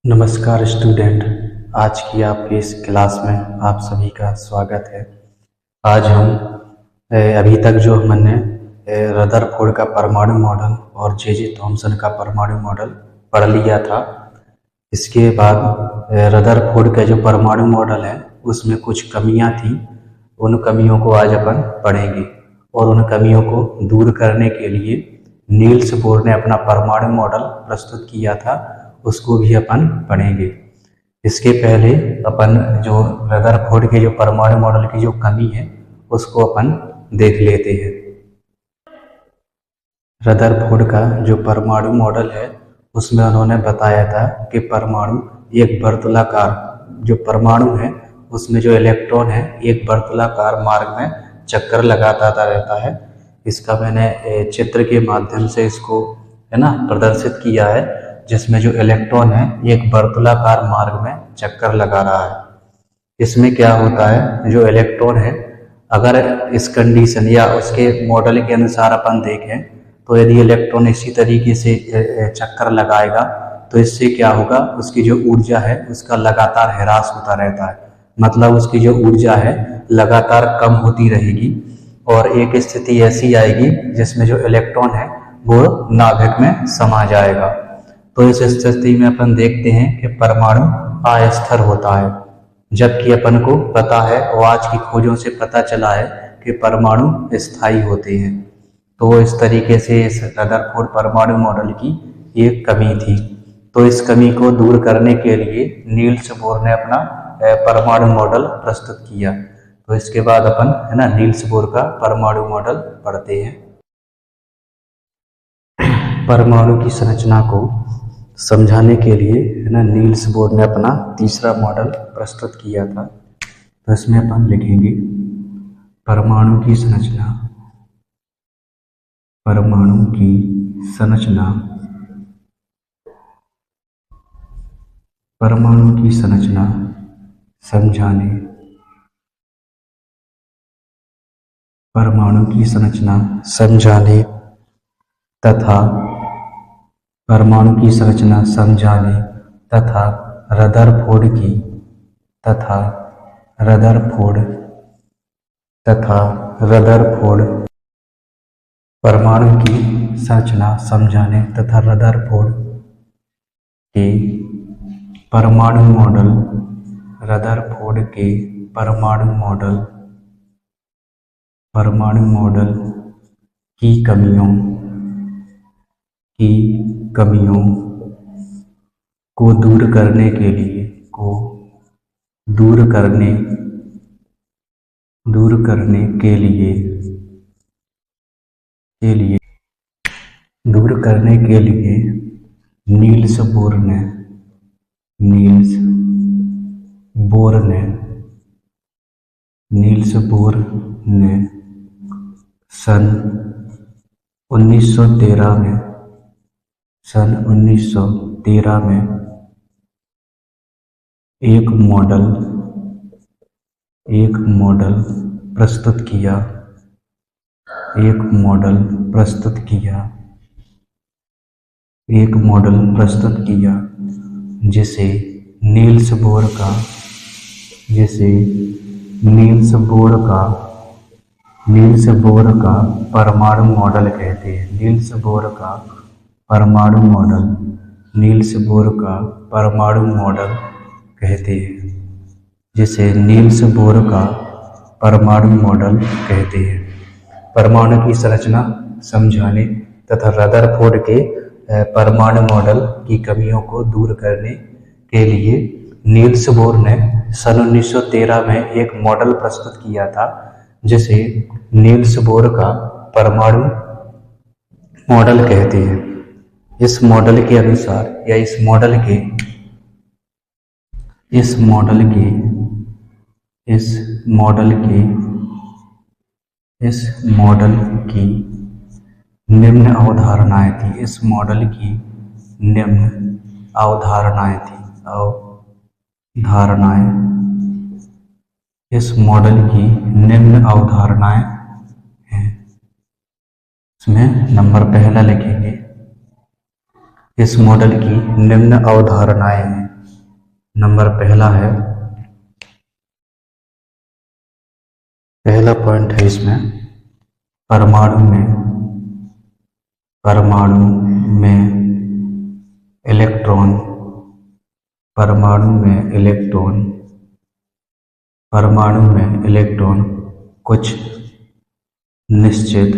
नमस्कार स्टूडेंट। आज की आपकी इस क्लास में आप सभी का स्वागत है। आज हम अभी तक जो हमने रदरफोर्ड का परमाणु मॉडल और जे थॉमसन का परमाणु मॉडल पढ़ लिया था। इसके बाद रदरफोर्ड का जो परमाणु मॉडल है उसमें कुछ कमियां थी, उन कमियों को आज अपन पढ़ेंगे और उन कमियों को दूर करने के लिए नील्स बोर ने अपना परमाणु मॉडल प्रस्तुत किया था, उसको भी अपन पढ़ेंगे। इसके पहले अपन जो रदरफोर्ड के जो परमाणु मॉडल की जो कमी है उसको अपन देख लेते हैं। रदरफोर्ड का जो परमाणु मॉडल है उसमें उन्होंने बताया था कि परमाणु एक वर्तुलाकार जो परमाणु है उसमें जो इलेक्ट्रॉन है एक वर्तुलाकार मार्ग में चक्कर लगाता रहता है। इसका मैंने चित्र के माध्यम से इसको प्रदर्शित किया है, जिसमें जो इलेक्ट्रॉन है एक वर्तुलाकार मार्ग में चक्कर लगा रहा है। इसमें क्या होता है, जो इलेक्ट्रॉन है अगर इस कंडीशन या उसके मॉडल के अनुसार अपन देखें तो यदि इलेक्ट्रॉन इसी तरीके से चक्कर लगाएगा तो इससे क्या होगा, उसकी जो ऊर्जा है उसका लगातार ह्रास होता रहता है। मतलब उसकी जो ऊर्जा है लगातार कम होती रहेगी और एक स्थिति ऐसी आएगी जिसमें जो इलेक्ट्रॉन है वो नाभिक में समा जाएगा। तो इस स्थिति में अपन देखते हैं कि परमाणु अस्थिर होता है, जबकि अपन को पता है और आज की खोजों से पता चला है कि परमाणु स्थायी होते हैं। तो इस तरीके से इस रदरफोर्ड परमाणु मॉडल की एक कमी थी। तो इस कमी को दूर करने के लिए नील्स बोर ने अपना परमाणु मॉडल प्रस्तुत किया। तो इसके बाद अपन नील्स बोर का परमाणु मॉडल पढ़ते हैं। परमाणु की संरचना को समझाने के लिए नील्स बोर ने अपना तीसरा मॉडल प्रस्तुत किया था। तो इसमें अपन लिखेंगे परमाणु की संरचना। परमाणु की संरचना। परमाणु की संरचना समझाने। परमाणु की संरचना समझाने तथा परमाणु की संरचना समझाने तथा रदरफोर्ड की परमाणु की संरचना समझाने तथा रदरफोर्ड के परमाणु मॉडल की कमियों को दूर करने के लिए नील्स बोर ने सन 1913 में एक मॉडल प्रस्तुत किया जिसे नील्स बोर का परमाणु मॉडल कहते हैं। नील्स बोर का परमाणु मॉडल कहते हैं, जिसे नील्स बोर का परमाणु मॉडल कहते हैं। परमाणु की संरचना समझाने तथा रदरफोर्ड के परमाणु मॉडल की कमियों को दूर करने के लिए नील्स बोर ने सन 1913 में एक मॉडल प्रस्तुत किया था, जिसे नील्स बोर का परमाणु मॉडल कहते हैं। इस मॉडल के अनुसार या इस मॉडल की निम्न अवधारणाएं थी। इस मॉडल की निम्न अवधारणाएं थी। इस मॉडल की निम्न अवधारणाएं हैं। इसमें नंबर पहला लिखेंगे। इस मॉडल की निम्न अवधारणाएं हैं। नंबर पहला है, पहला पॉइंट है इसमें, परमाणु में इलेक्ट्रॉन, परमाणु में इलेक्ट्रॉन कुछ निश्चित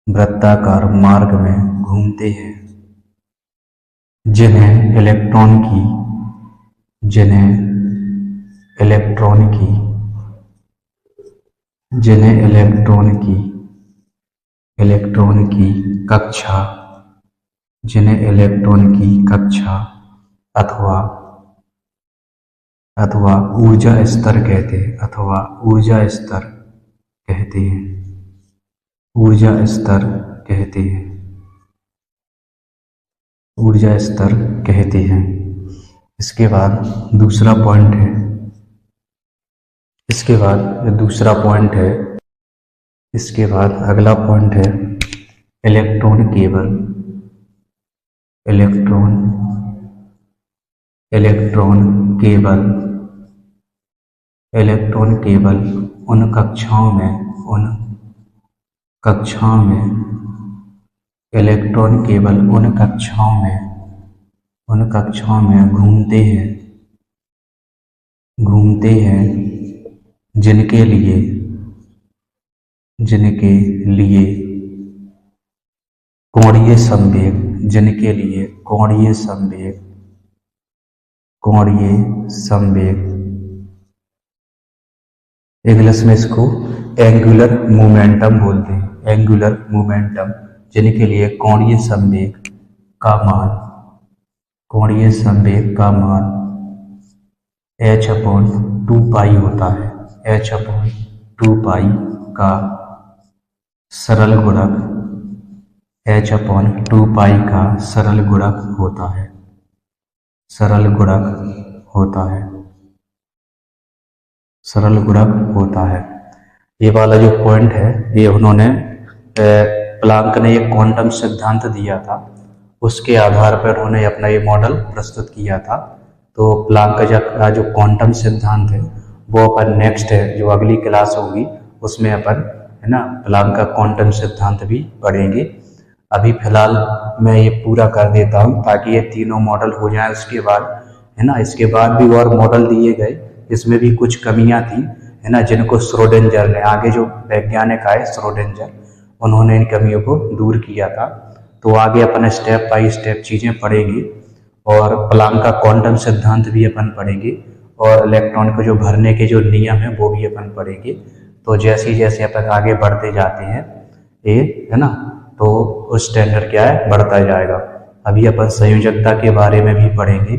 वृत्ताकार मार्ग में घूमते हैं, जिन्हें इलेक्ट्रॉन की कक्षा अथवा ऊर्जा स्तर कहते हैं, इसके बाद दूसरा पॉइंट है, इसके बाद अगला पॉइंट है, इलेक्ट्रॉन केवल उन कक्षाओं में घूमते हैं जिनके लिए कोणीय संवेग इंग्लिश में इसको एंगुलर मोमेंटम बोलते हैं, जिनके लिए कोणीय संवेग का मान h/2π होता है, h/2π का सरल गुणक होता है। ये वाला जो पॉइंट है, ये उन्होंने प्लांक ने एक क्वांटम सिद्धांत दिया था, उसके आधार पर उन्होंने अपना ये मॉडल प्रस्तुत किया था। तो प्लांक का जो क्वांटम सिद्धांत है वो अपन नेक्स्ट है जो अगली क्लास होगी उसमें अपन है ना प्लांक का क्वांटम सिद्धांत भी पढ़ेंगे। अभी फिलहाल मैं ये पूरा कर देता हूँ ताकि ये तीनों मॉडल हो जाए, उसके बाद है ना इसके बाद भी और मॉडल दिए गए, इसमें भी कुछ कमियां थी है ना, जिनको श्रोडिंगर ने, आगे जो वैज्ञानिक आए श्रोडिंगर, उन्होंने इन कमियों को दूर किया था। तो आगे अपन स्टेप बाय स्टेप चीज़ें पढ़ेंगे और प्लांक का क्वांटम सिद्धांत भी अपन पढ़ेंगे और इलेक्ट्रॉन को जो भरने के जो नियम है वो भी अपन पढ़ेंगे। तो जैसे जैसे अपन आगे बढ़ते जाते हैं ये है ना, तो स्टैंडर्ड क्या है बढ़ता जाएगा। अभी अपन संयोजकता के बारे में भी पढ़ेंगे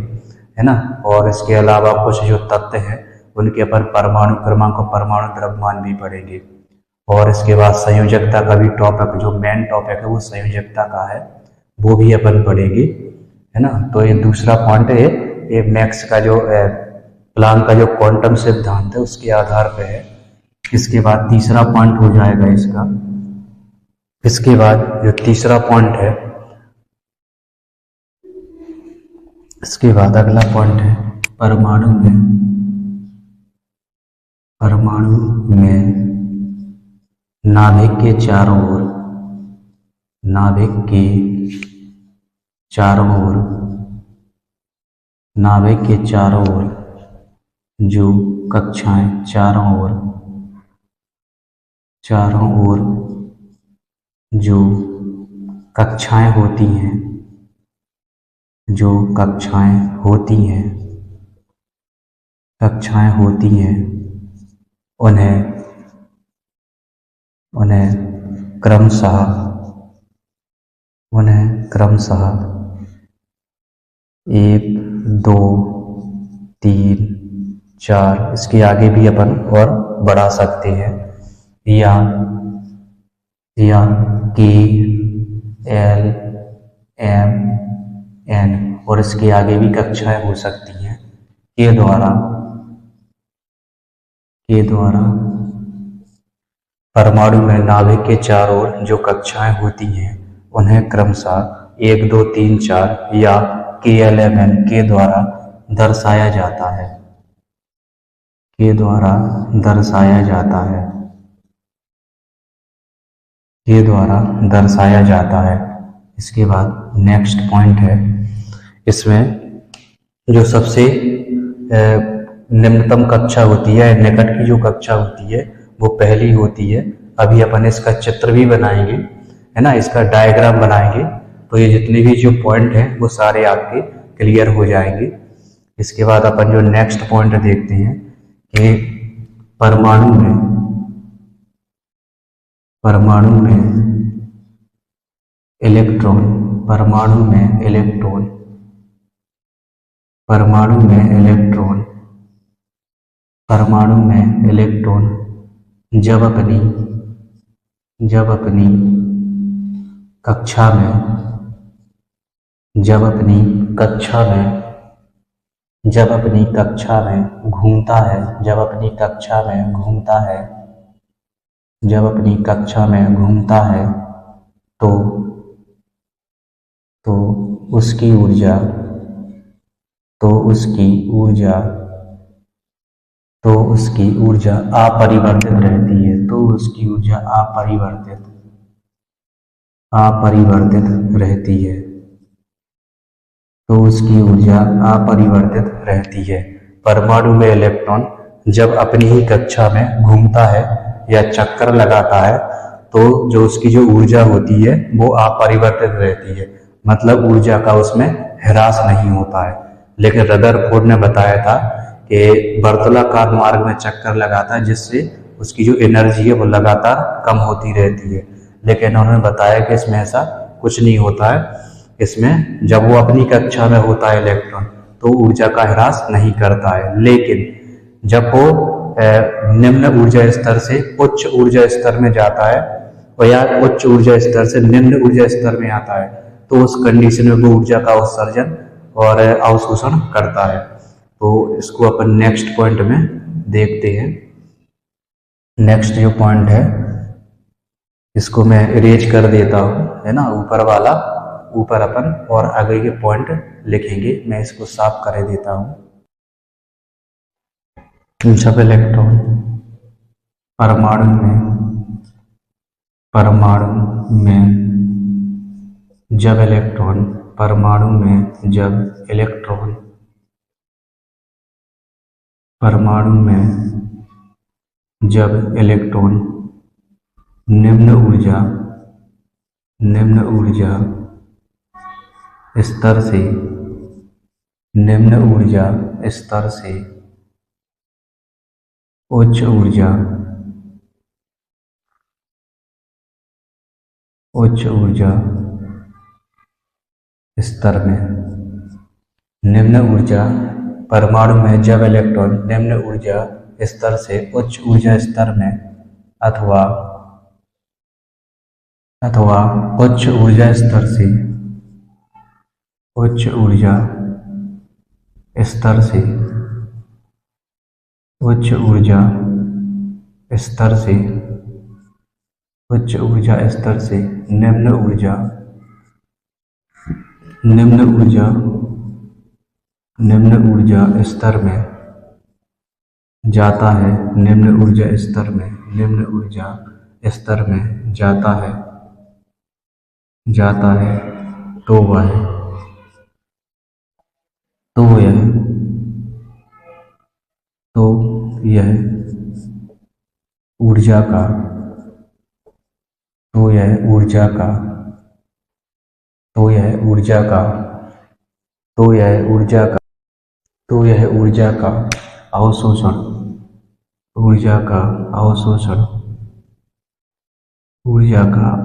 है ना, और इसके अलावा कुछ जो तत्व हैं उनके अपन परमाणु क्रमांक और परमाणु द्रव्यमान भी पढ़ेंगे। और इसके बाद संयोजकता का भी टॉपिक, जो मेन टॉपिक है वो संयोजकता का है, वो भी अपन पढ़ेंगे है ना। तो ये दूसरा पॉइंट है, ये मैक्स का जो प्लांक का जो क्वांटम सिद्धांत है उसके आधार पर है। इसके बाद तीसरा पॉइंट हो जाएगा इसका। इसके बाद जो तीसरा पॉइंट है, इसके बाद अगला पॉइंट है परमाणु में नाभिक के चारों ओर जो कक्षाएं चारों ओर जो कक्षाएं होती हैं उन्हें क्रमशः 1 2 3 4 इसके आगे भी अपन और बढ़ा सकते हैं, या K L एम एन, और इसके आगे भी कक्षाएं हो सकती हैं। के द्वारा परमाणु में नाभिक के चारों ओर जो कक्षाएं होती हैं उन्हें क्रमशः 1, 2, 3, 4 या KLMN के द्वारा दर्शाया जाता है। के द्वारा दर्शाया जाता है। के द्वारा दर्शाया जाता है। इसके बाद नेक्स्ट पॉइंट है, इसमें जो सबसे निम्नतम कक्षा होती है, निकट की जो कक्षा होती है वो पहली होती है। अभी अपन इसका चित्र भी बनाएंगे, है ना, इसका डायग्राम बनाएंगे, तो ये जितने भी जो पॉइंट हैं वो सारे आपके क्लियर हो जाएंगे। इसके बाद अपन जो नेक्स्ट पॉइंट देखते हैं कि परमाणु में इलेक्ट्रॉन, परमाणु में इलेक्ट्रॉन जब अपनी कक्षा में घूमता है तो उसकी ऊर्जा अपरिवर्तित रहती है। तो उसकी ऊर्जा अपरिवर्तित रहती है। परमाणु में इलेक्ट्रॉन जब अपनी ही कक्षा में घूमता है या चक्कर लगाता है तो जो उसकी जो ऊर्जा होती है वो अपरिवर्तित रहती है, मतलब ऊर्जा का उसमें ह्रास नहीं होता है। लेकिन रदरफोर्ड ने बताया था कि वर्तुलाकार मार्ग में चक्कर लगाता है जिससे उसकी जो एनर्जी है वो लगातार कम होती रहती है। लेकिन उन्होंने बताया कि इसमें ऐसा कुछ नहीं होता है। इसमें जब वो अपनी कक्षा में होता है इलेक्ट्रॉन तो ऊर्जा का ह्रास नहीं करता है, लेकिन जब वो निम्न ऊर्जा स्तर से उच्च ऊर्जा स्तर में जाता है और या उच्च ऊर्जा स्तर से निम्न ऊर्जा स्तर में आता है तो उस कंडीशन में वो ऊर्जा का उत्सर्जन और अवशोषण करता है। तो इसको अपन नेक्स्ट पॉइंट में देखते हैं। नेक्स्ट जो पॉइंट है इसको मैं इरेज कर देता हूँ, है ना, ऊपर वाला, ऊपर अपन और आगे के पॉइंट लिखेंगे। मैं इसको साफ कर देता हूँ। जब इलेक्ट्रॉन परमाणु में जब इलेक्ट्रॉन परमाणु में जब इलेक्ट्रॉन निम्न ऊर्जा स्तर से उच्च ऊर्जा स्तर में, निम्न ऊर्जा परमाणु में जब इलेक्ट्रॉन निम्न ऊर्जा स्तर से उच्च ऊर्जा स्तर में अथवा उच्च ऊर्जा स्तर से उच्च ऊर्जा स्तर से निम्न ऊर्जा स्तर में जाता है, तो यह ऊर्जा का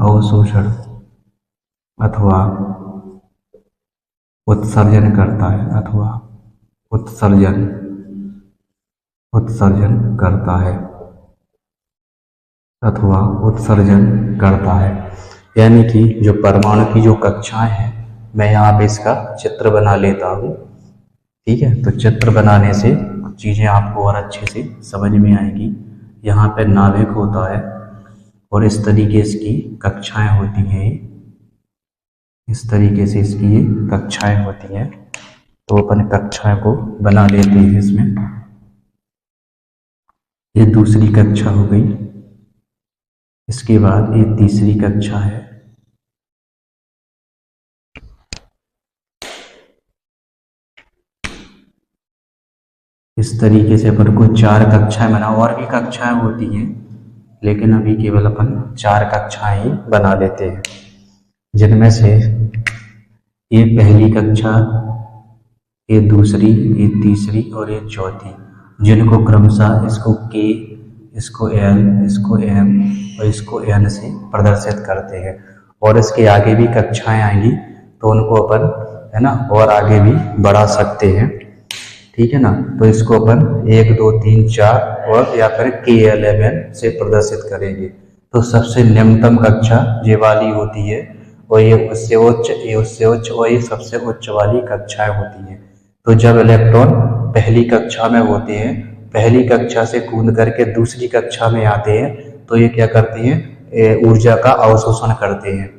अवशोषण अथवा उत्सर्जन करता है, यानी कि जो परमाणु की जो कक्षाएं हैं मैं यहाँ पे इसका चित्र बना लेता हूँ। ठीक है, तो चित्र बनाने से चीज़ें आपको और अच्छे से समझ में आएगी। यहाँ पे नाविक होता है और इस तरीके इसकी कक्षाएं होती हैं, इस तरीके से इसकी ये कक्षाएं होती हैं। तो अपन कक्षाएं को बना लेते हैं इसमें। ये दूसरी कक्षा हो गई, इसके बाद ये तीसरी कक्षा है, इस तरीके से अपन को 4 कक्षाएं बना। और भी कक्षाएं होती हैं लेकिन अभी केवल अपन 4 कक्षाएं ही बना लेते हैं, जिनमें से ये पहली कक्षा, ये दूसरी, ये तीसरी और ये चौथी, जिनको क्रमशः इसको K, इसको L, इसको M और इसको N से प्रदर्शित करते हैं। और इसके आगे भी कक्षाएं आएंगी तो उनको अपन, है ना, और आगे भी बढ़ा सकते हैं। ठीक है ना, तो इसको अपन 1, 2, 3, 4 और या फिर K11 से प्रदर्शित करेंगे। तो सबसे निम्नतम कक्षा ये वाली होती है और ये उससे उच्च, ये उससे उच्च और ये सबसे उच्च वाली कक्षाएं होती हैं। तो जब इलेक्ट्रॉन पहली कक्षा में होते हैं, पहली कक्षा से कूद करके दूसरी कक्षा में आते हैं, तो ये क्या करते हैं, ऊर्जा का अवशोषण करते हैं।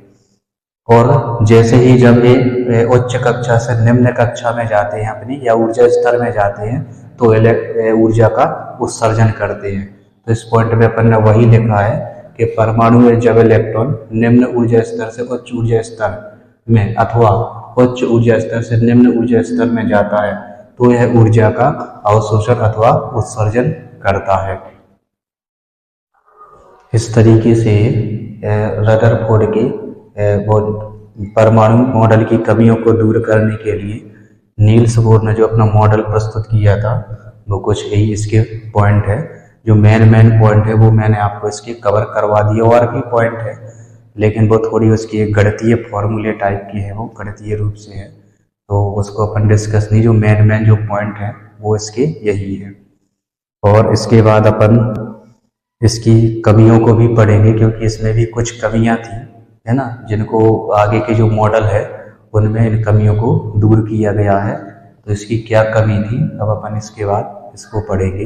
और जैसे ही जब ये उच्च कक्षा से निम्न कक्षा में जाते हैं अपनी, या ऊर्जा स्तर में जाते हैं, तो ऊर्जा का उत्सर्जन करते हैं। तो इस पॉइंट में अपन ने वही लिखा है कि परमाणु में जब इलेक्ट्रॉन निम्न ऊर्जा स्तर से उच्च ऊर्जा स्तर में अथवा उच्च ऊर्जा स्तर से निम्न ऊर्जा स्तर में जाता है, तो यह ऊर्जा का अवशोषण अथवा उत्सर्जन करता है। इस तरीके से रदरफोर्ड के परमाणु मॉडल की कमियों को दूर करने के लिए नील्स बोर ने जो अपना मॉडल प्रस्तुत किया था, वो कुछ यही इसके पॉइंट है। जो मेन पॉइंट है वो मैंने आपको इसके कवर करवा दिया। और भी पॉइंट है लेकिन वो थोड़ी उसकी एक गणितीय फॉर्मूले टाइप की है, वो गणितीय रूप से है, तो उसको अपन डिस्कस नहीं। जो मेन जो पॉइंट है वो इसके यही है। और इसके बाद अपन इसकी कमियों को भी पढ़ेंगे, क्योंकि इसमें भी कुछ कमियां थी, है ना, जिनको आगे के जो मॉडल है उनमें इन कमियों को दूर किया गया है। तो इसकी क्या कमी थी, अब अपन इसके बाद इसको पढ़ेंगे।